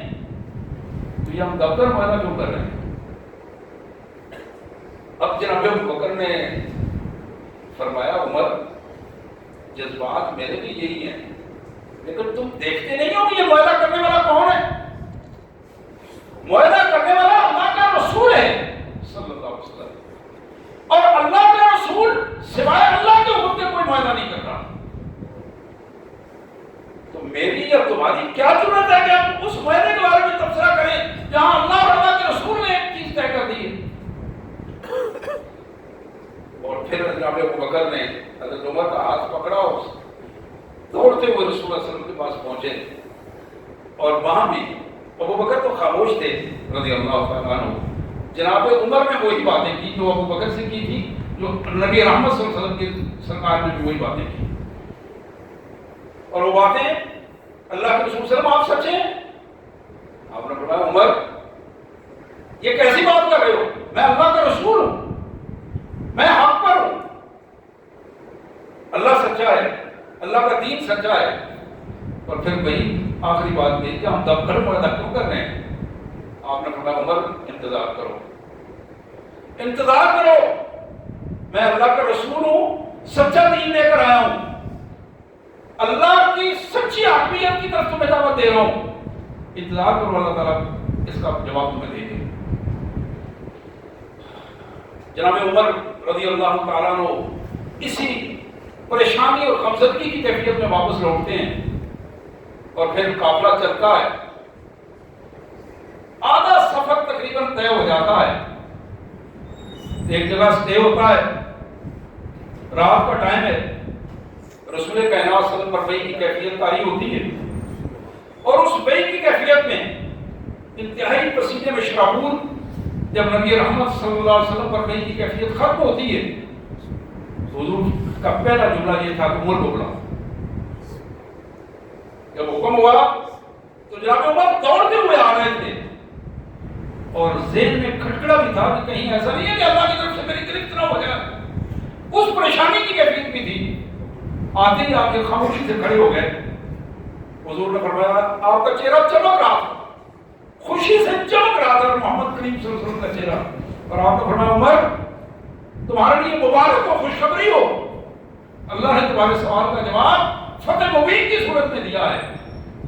تو یہ ہم دفتر معاہدہ کیوں کر رہے ہیں؟ اب جناب ابو بکر نے فرمایا عمر جذبات میرے بھی یہی ہیں, لیکن تم دیکھتے نہیں ہو کہ یہ معاہدہ کرنے والا کون ہے؟ معاہدہ کرنے والا اللہ کا رسول ہے صلی اللہ علیہ وسلم, اور اللہ کا رسول سوائے اللہ کے حکم کے کوئی معاہدہ نہیں کر رہا. تو میری یا تمہاری کیا ضرورت ہے کہ ہم اس معاہدے کے بارے میں تبصرہ کریں جہاں اللہ اور اللہ کے رسول نے ایک چیز طے کر دی ہے. اور پھر جناب ابو بکر نے حضرت عمر کا ہاتھ پکڑا اور دوڑتے ہوئے رسول اللہ صلی اللہ علیہ وسلم کے پاس پہنچے, اور وہاں بھی ابو بکر تو خاموش تھے رضی اللہ تعالیٰ عنہ. جناب عمر نے وہی باتیں کی جو ابو بکر سے کی تھی, جو نبی رحمت صلی اللہ علیہ وسلم کی سرکار نے بھی وہی باتیں کی. اور وہ باتیں اللہ کے رسول صلی اللہ علیہ وسلم آپ سچے ہیں؟ آپ نے فرمایا عمر یہ کیسی بات کر رہے ہو, میں اللہ کا رسول ہوں, میں حق پر ہوں, اللہ سچا ہے, اللہ کا دین سچا ہے. اور پھر وہی آخری بات دی کہ ہم دفتر معاہدہ کیوں کر رہے ہیں؟ آپ نے فرمایا عمر انتظار کرو, انتظار کرو, میں اللہ کا رسول ہوں, سچا دین لے کر آیا ہوں, اللہ کی سچی حاکمیت کی طرف تمہیں دعوت دے رہا ہوں, انتظار کرو, اللہ تعالیٰ اس کا جواب تمہیں دے دے. جناب عمر رضی اللہ تعالیٰ عنہ اسی پریشانی اور غمزدگی کی کیفیت میں واپس لوٹتے ہیں, اور پھر قافلہ چلتا ہے. آدھا سفر تقریباً طے ہو جاتا ہے, ایک جگہ سٹے ہوتا ہے, رات کا ٹائم ہے, رسول کائنات صلی اللہ علیہ وسلم پر وحی کی کیفیت طاری ہوتی ہے, اور اس وحی کی کیفیت میں انتہائی پسینے میں شرابور جب نبی رحمت صلی اللہ علیہ وسلم پر وحی کی کیفیت ختم ہوتی ہے تو حضور کا پہلا جملہ یہ تھا کہ عمر کو بلاؤ. جب حکم ہوا تو جناب عمر دوڑتے ہوئے آ رہے تھے, اور ذہن میں کھٹکڑا بھی تھا کہ کہیں ایسا نہیں ہے کہ اللہ کی طرف سے میری گرفت نہ ہو جائے. اس پریشانی کی کیفیت بھی تھی. آتے ہی آپ کے خاموشی سے کھڑے ہو گئے. حضور نے فرمایا آپ کا چہرہ چمک رہا تھا, خوشی سے چمک رہا تھا محمد کریم صلی اللہ علیہ وسلم کا چہرہ, اور آپ نے فرمایا عمر تمہارے لیے مبارک ہو, خوشخبری ہو, اللہ نے تمہارے سوال کا جواب فتح مبین کی صورت میں دیا ہے.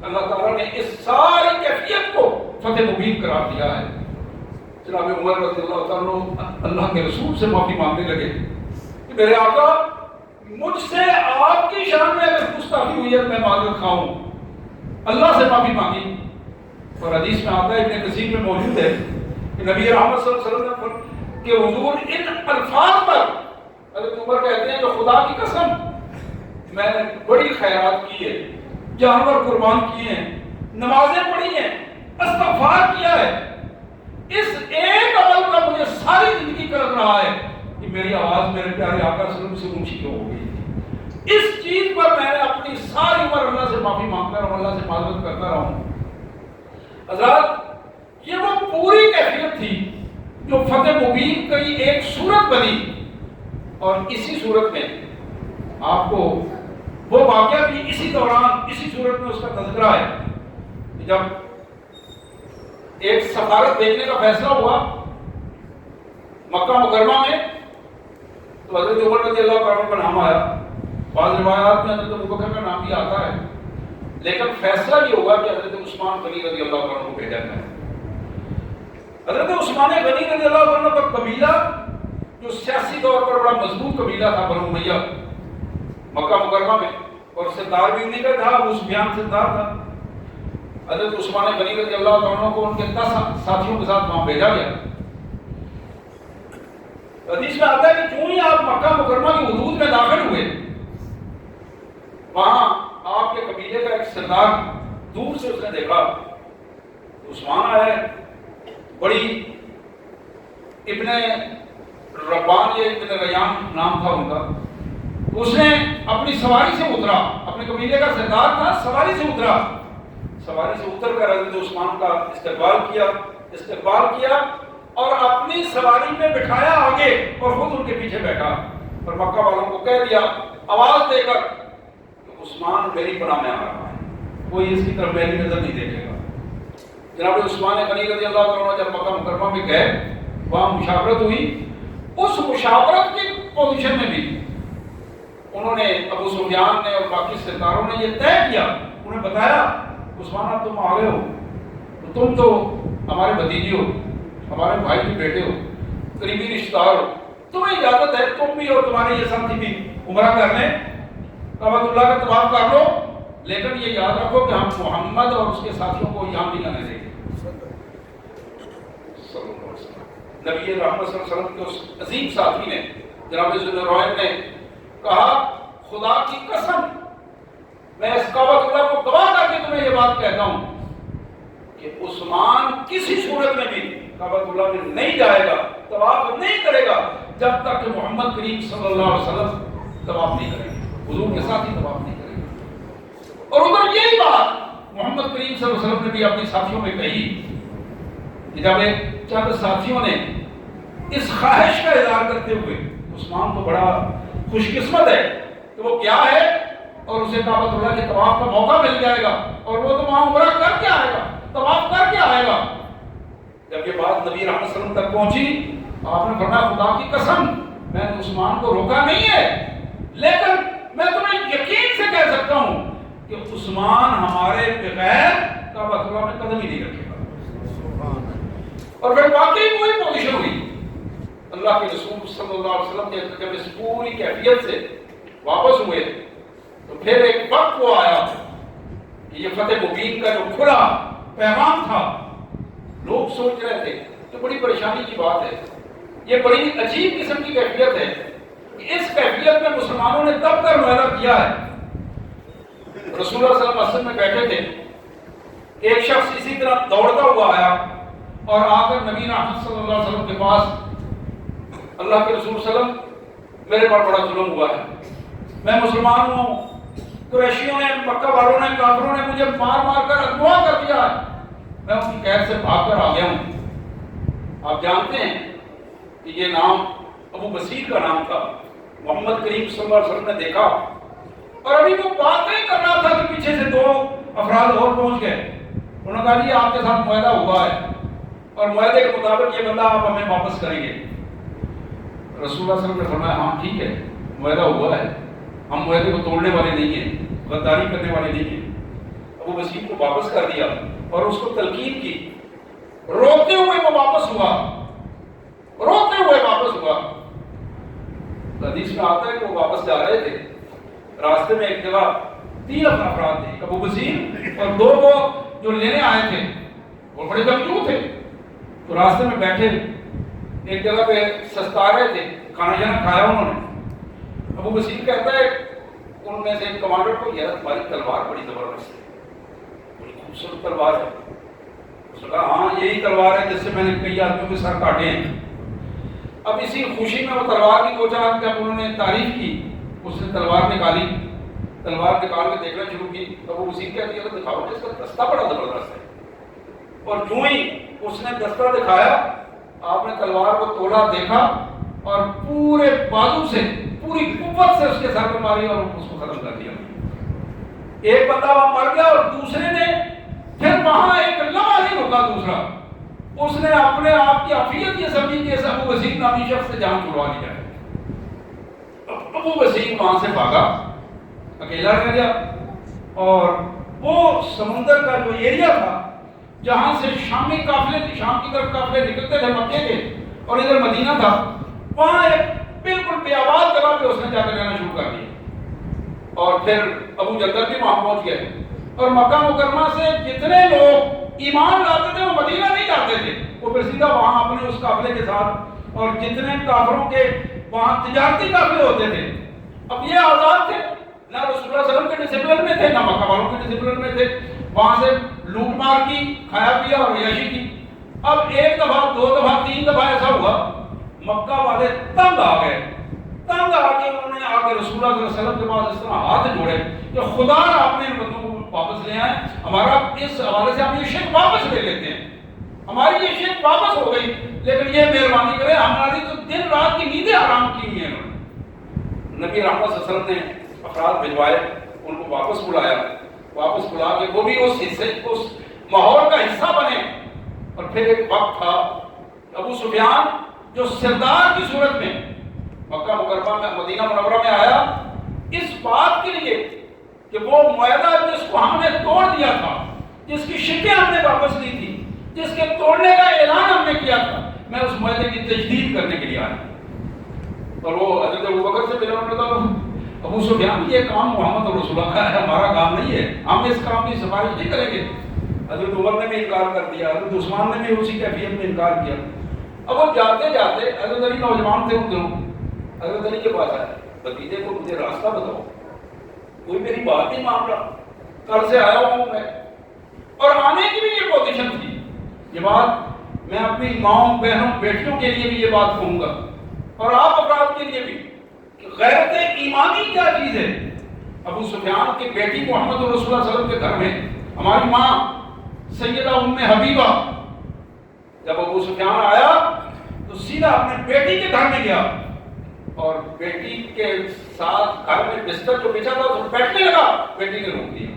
اللہ تعالیٰ نے اس ساری کیفیت کو فتح مبین قرار دیا ہے. جناب عمر رضی اللہ تعالیٰ اللہ کے رسول سے معافی مانگنے لگے کہ میرے آقا مجھ سے آپ کی شان میں اگر گستاخی ہوئی ہے میں معذرت خواہ ہوں. اللہ سے معافی مانگی. اور حدیث میں آتا ہے ابن کثیر میں موجود ہے کہ نبی رحمت صلی اللہ علیہ وسلم نے کہ حضور ان الفاظ پر حضرت عمر کہتے ہیں کہ خدا کی قسم میں نے بڑی خیرات کی ہے, جانور قربان کیے ہیں, نمازیں پڑھی ہیں, استغفار کیا ہے, اس ایک عمل کا مجھے ساری زندگی کر رہا ہے کہ میری آواز میرے پیارے آقا صلی اللہ علیہ وسلم سے اونچی ہو گئی. اس چیز پر میں نے اپنی ساری عمر اللہ سے معافی مانگتا رہا ہوں, اللہ سے معذرت کرتا رہا ہوں. حضرات یہ وہ پوری کیفیت تھی جو فتح مبین کی ایک صورت بنی, اور اسی صورت میں آپ کو وہ واقعہ بھی اسی دوران اسی صورت میں اس کا تذکرہ ہے. جب ایک سفارت بھیجنے کا فیصلہ ہوا مکہ مکرمہ میں تو حضرت عمر رضی اللہ عنہ کا نام آیا. بعض روایات میں حضرت ابوبکر کا نام بھی آتا ہے, لیکن فیصلہ یہ ہوا کہ حضرت عثمان غنی رضی اللہ عنہ کو بھیجا جائے. حضرت عثمان غنی رضی اللہ عنہ کا قبیلہ جو سیاسی طور پر بڑا مضبوط قبیلہ تھا بنو امیہ مکہ مکرمہ میں, اور سردار بھی انہیں کا تھا, ابو سفیان سردار تھا. حضرت عثمان غنی رضی اللہ عنہ کو ان کے 10 ساتھیوں کے ساتھ وہاں بھیجا گیا. حدیث میں آتا ہے کہ چوں ہی آپ مکہ مکرمہ کی حدود میں داخل ہوئے, وہاں آپ کے قبیلے کا ایک سردار دور سے اس نے دیکھا عثمان آیا ہے, بڑی ابن ربان یا ابن ریان نام تھا ان کا. اس نے اپنی سواری سے اترا, اپنے قبیلے کا سردار تھا, سواری سے اترا, سواری سے اتر کر حضرت عثمان کا استقبال کیا اور اپنی سواری میں بٹھایا آگے اور خود ان کے پیچھے بیٹھا, اور مکہ والوں کو کہہ دیا آواز دے کر کہ عثمان میری پناہ میں آ رہا ہے, کوئی اس کی طرف میری نظر نہیں دیکھے گا. جناب عثمان غنی رضی اللہ عنہ جب مکہ مکرمہ میں گئے, وہاں مشاورت ہوئی. اس مشاورت کی پوزیشن میں بھی انہوں نے ابو سفیان نے اور باقی سرداروں نے یہ طے کیا, انہیں بتایا عثمان اب تم آ گئے ہو تو تم تو ہمارے بھتیجے ہو, ہمارے بھائی کے بیٹے ہو, قریبی رشتہ دار ہو, تمہیں اجازت ہے تم بھی اور تمہارے یہ ساتھی بھی عمرہ کر لیں, کعبۃ اللہ کا طواف کر لو, لیکن یہ یاد رکھو کہ ہم محمد اور اس کے ساتھیوں کو یہاں نہیں آنے دیں گے. نبی رحمت صلی اللہ علیہ وسلم کے اس عظیم ساتھی نے جناب ذوالنورین نے کہا خدا کی قسم میں اس کعبۃ اللہ کو گواہ کر کے تمہیں یہ بات کہتا ہوں کہ عثمان کسی صورت میں بھی کعبۃ اللہ میں نہیں جائے گا, طواف نہیں کرے گا جب تک کہ محمد کریم صلی اللہ علیہ وسلم طواف نہیں کریں گے, حضور کے ساتھ ہی طواف نہیں کریں گے. اور ادھر یہی بات محمد کریم صلی اللہ علیہ وسلم نے بھی اپنی ساتھیوں میں کہی کہ جب ایک چند ساتھیوں نے اس خواہش کا اظہار کرتے ہوئے, عثمان تو بڑا خوش قسمت ہے کہ وہ کیا ہے اور اسے کعبۃ اللہ کے طواف کا موقع مل جائے گا اور وہ تو وہاں عمرہ کر کے آئے گا, طواف کر کے آئے گا. جب یہ بات نبی رحمت صلی اللہ علیہ وسلم تک پہنچی, آپ نے فرمایا خدا کی قسم میں نے عثمان کو روکا نہیں ہے, لیکن میں تمہیں یقین سے کہہ سکتا ہوں کہ عثمان ہمارے بغیر کعبۃ اللہ میں قدم ہی نہیں رکھے گا. اور پھر واقعی وہی پوزیشن ہوئی. اللہ کے رسول صلی اللہ علیہ وسلم جب اس پوری کیفیت سے واپس ہوئے تو پھر ایک وقت وہ آیا کہ یہ فتح مبین کا جو کھلا پیغام تھا, لوگ سوچ رہے تھے تو بڑی پریشانی کی بات ہے, یہ بڑی عجیب قسم کی کیفیت ہے کہ اس کیفیت میں مسلمانوں نے تب کر معاہدہ کیا ہے. رسول اللہ صلی اللہ علیہ وسلم میں بیٹھے تھے, ایک شخص اسی طرح دوڑتا ہوا آیا اور آ کر نبی رحمت صلی اللہ علیہ وسلم کے پاس, اللہ کے رسول صلی اللہ علیہ وسلم میرے پر بڑا ظلم ہوا ہے, میں مسلمان ہوں, قریشیوں نے, مکہ والوں نے, کافروں نے مجھے مار مار کر اغوا کر دیا ہے, میں ان کی قید سے بھاگ کر آ گیا ہوں. آپ جانتے ہیں کہ یہ نام ابو بصیر کا نام تھا, محمد کریم صلی اللہ علیہ وسلم نے دیکھا اور ابھی وہ باتیں کر رہا تھا کہ پیچھے سے دو افراد اور پہنچ گئے. انہوں نے کہا جی آپ کے ساتھ معاہدہ ہوا ہے اور معاہدے کے مطابق یہ بندہ آپ ہمیں واپس کریں گے. رسول اللہ صلی اللہ علیہ وسلم نے فرمایا ہاں ٹھیک ہے معاہدہ ہوا ہے, ہم معاہدے کو توڑنے والے نہیں ہیں, غداری کرنے والے نہیں ہیں. ابو بصیر کو واپس کر دیا اور اس کو تلقین کی. روتے ہوئے وہ واپس ہوا, روتے ہوئے واپس ہوا. حدیث میں آتا ہے کہ وہ واپس جا رہے تھے, راستے میں ایک جگہ 3 افراد تھے, ابو بصیر اور 2 وہ جو لینے آئے تھے, وہ بڑے جنگجو تھے. تو راستے میں بیٹھے ایک جگہ پہ سستا رہے تھے, کھانا جانا کھایا انہوں نے. ابو بصیر کہتا ہے ان میں سے ایک کمانڈر کو, یار تمہاری تلوار بڑی زبردست ہے, بڑی خوبصورت تلوار ہے. اس نے کہا ہاں یہی تلوار ہے جس سے میں نے کئی آدمیوں کے سر کاٹے ہیں. اب اسی خوشی میں وہ تلوار کی 2-4 جب انہوں نے تعریف کی, اس نے تلوار نکالی, تلوار نکال کے دیکھنا شروع کی. ابو بصیر کہتی ہے دکھاؤ اس کا دستہ بڑا زبردست ہے. اور جو ہی اس نے دستہ دکھایا, آپ نے تلوار کو تولا, دیکھا اور پورے بازو سے پوری قوت سے اس کے سر پہ ماری اور اس کو ختم کر دیا. ایک بندہ وہاں مر گیا اور دوسرے نے پھر وہاں ایک لمحہ نہیں رکا. دوسرا اس نے اپنے آپ کی عافیت یہ سمجھی کہ ابو بصیر نامی شخص سے جان چھڑوا لیا ہے. ابو بصیر وہاں سے بھاگا, اکیلا رہ گیا. اور وہ سمندر کا جو ایریا تھا جہاں سے شامی قافلے, شام کی طرف قافلے نکلتے تھے مکے کے, اور ادھر مدینہ تھا, وہاں ایک بالکل بے آباد جگہ پہ اس نے جا کے رہنا شروع کر دیا. اور پھر ابو جندل بھی وہاں پہنچ گئے. اور مکہ مکرمہ سے جتنے لوگ ایمان لاتے تھے وہ مدینہ نہیں جاتے تھے, وہ پھر سیدھا وہاں اپنے اس قافلے کے ساتھ, اور جتنے کافروں کے وہاں تجارتی قافلے ہوتے تھے, اب یہ آزاد تھے, نہ رسول اللہ صلی اللہ علیہ وسلم کے ڈسپلن میں تھے نہ مکہ والوں کے ڈسپلن میں تھے. وہاں سے لوٹ مار کی, کھایا پیا اور عیاشی کی. اب 1 دفعہ 2 دفعہ 3 دفعہ ایسا ہوا, مکہ والے تنگ آ گئے. تنگ آ کے انہوں نے آ کے رسول اللہ صلی اللہ علیہ وسلم کے پاس اس طرح ہاتھ جوڑے کہ خدا آپ نے ان بندوں کو واپس لے آئے, ہمارا اس حوالے سے ہم یہ شرک واپس لے لیتے ہیں, ہماری یہ شرک واپس ہو گئی, لیکن یہ مہربانی کرے ہماری تو دن رات کی نیندیں حرام کی ہوئی ہیں. نبی رحمت صلی اللہ علیہ وسلم نے افراد بھجوائے, ان کو واپس بلایا, واپس بلا کے وہ بھی اس حصے, اس ماحول کا حصہ بنے. اور پھر ایک وقت تھا ابو سفیان جو سردار کی صورت میں مکہ مکرمہ میں مدینہ منورہ میں آیا اس بات کے لیے کہ وہ معاہدہ جس کو ہم نے توڑ دیا تھا, جس کی شکیں ہم نے واپس لی تھی, جس کے توڑنے کا اعلان ہم نے کیا تھا, میں اس معاہدے کی تجدید کرنے کے لیے آیا. اور وہ حضرت ابوبکر سے ملا, انہوں نے کہا ابو سفیان یہ کام محمد رسول اللہ کا ہے, ہمارا کام نہیں ہے, ہم اس کام کی سفارش نہیں کریں گے. حضرت عمر نے بھی انکار کر دیا, حضرت عثمان نے بھی اسی کیفیت میں انکار کیا. اب وہ جاتے جاتے حضرت علی نوجوان تھے ان دنوں, حضرت علی کے پاس آئے, بھتیجے کو مجھے راستہ بتاؤ, کوئی میری بات نہیں مان رہا, کل سے آیا ہوں میں. اور آنے کی بھی یہ پوزیشن تھی, یہ بات میں اپنی ماؤں بہنوں بیٹیوں کے لیے بھی یہ بات کہوں گا, اور آپ افراد کے لیے بھی, کہ غیرت ایمانی کیا چیز ہے. ابو سفیان کی بیٹی محمد رسول اللہ صلی اللہ علیہ وسلم کے گھر میں, ہماری ماں سیدہ ام حبیبہ, جب ابو سفیان آیا تو سیدھا اپنے بیٹی کے گھر میں گیا اور بیٹی کے ساتھ گھر میں بستر جو بچا تھا اس بیٹھنے لگا, بیٹی نے روک دیا,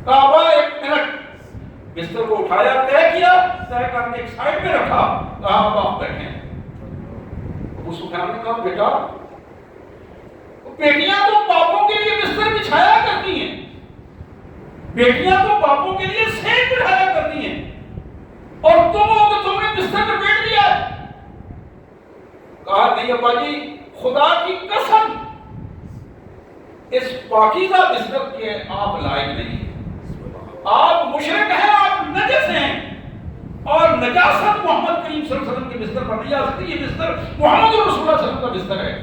کہا ابا 1 منٹ, بستر کو اٹھایا, طے کیا, طے کر کے ایک سائڈ میں رکھا, کہا اب آپ بیٹھیں. ابو سفیان نے کہا بیٹا, بیٹیاں تو باپوں کے لیے بستر بچھایا کرتی ہیں, بیٹیاں تو باپوں کے لیے سیک بٹھایا کرتی ہیں, اور تم ہو کہ تم نے بستر پہ بیٹھ دیا. کہا نہیں ابا جی, خدا کی قسم اس پاکیزہ بستر کے آپ لائق نہیں, آپ مشرک ہیں, آپ نجس ہیں, اور نجاست محمد کریم صلی اللہ علیہ وسلم کے بستر پر نہیں آ سکتی. یہ بستر محمد رسول اللہ صلی اللہ علیہ وسلم کا بستر ہے,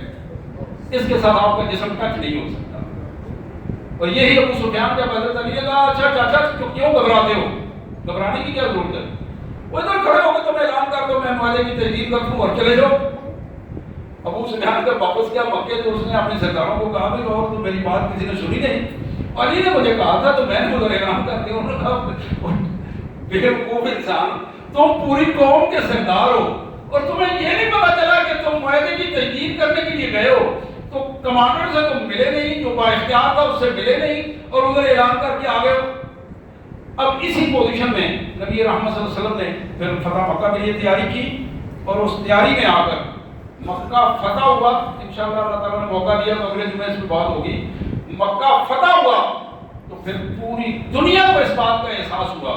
اس کے ساتھ آپ کا جسم ٹچ نہیں ہو سکتا. اور یہی ابو سفیان جب حضرت علی نے کہا اچھا چاچا کیوں گھبراتے ہو, گھبرانے کی کیا ضرورت ہے, وہ ادھر کھڑے ہو کے تم اعلان کر دو, میں معاہدے کی تجدید کر دوں اور چلے جاؤ. ابو سفیان جب واپس گیا مکے تو اس نے اپنے سرداروں کو کہا بھی اور تو میری بات کسی نے سنی نہیں, علی نے مجھے کہا تھا تو میں نے ادھر اعلان کر دیا. انہوں نے کہا بیوقوف انسان, تم پوری قوم کے سردار ہو اور تمہیں یہ نہیں پتا چلا کہ تم معاہدے کی تجدید کرنے کے لیے گئے ہو, تو کمانڈر سے تم ملے نہیں، جو بااختیار تھا اس سے ملے نہیں، اور ادھر اعلان کر کے آ گئے ہو۔ اب اسی پوزیشن میں نبی رحمت صلی اللہ علیہ وسلم نے پھر فتح مکہ کے لیے تیاری کی، اور اس تیاری میں آ کر مکہ فتح ہوا۔ انشاءاللہ اللہ تعالیٰ نے موقع دیا تو اگلے جمعے اس میں بات ہوگی۔ مکہ فتح ہوا تو پھر پوری دنیا کو اس بات کا احساس ہوا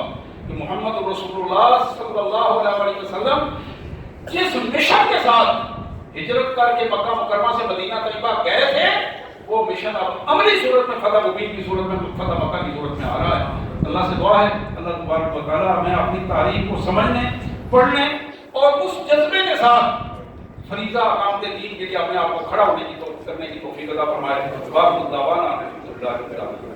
کہ محمد رسول اللہ صلی اللہ علیہ وسلم جس مشن کے ساتھ ہجرت کر کے مکہ مکرمہ سے مدینہ طیبہ گئے تھے، وہ مشن اب عملی صورت میں فتح مبین کی صورت میں، فتح مکہ کی صورت میں آ رہا ہے۔ اللہ سے دعا ہے اللہ تبارک و تعالیٰ ہمیں اپنی تاریخ کو سمجھنے، پڑھنے اور اس جذبے کے ساتھ فریضہ اقامت دین کے لیے اپنے آپ کو کھڑا ہونے کی کرنے کی توفیق عطا فرمائے۔ باقی دعوانا الحمدللہ رب العالمین۔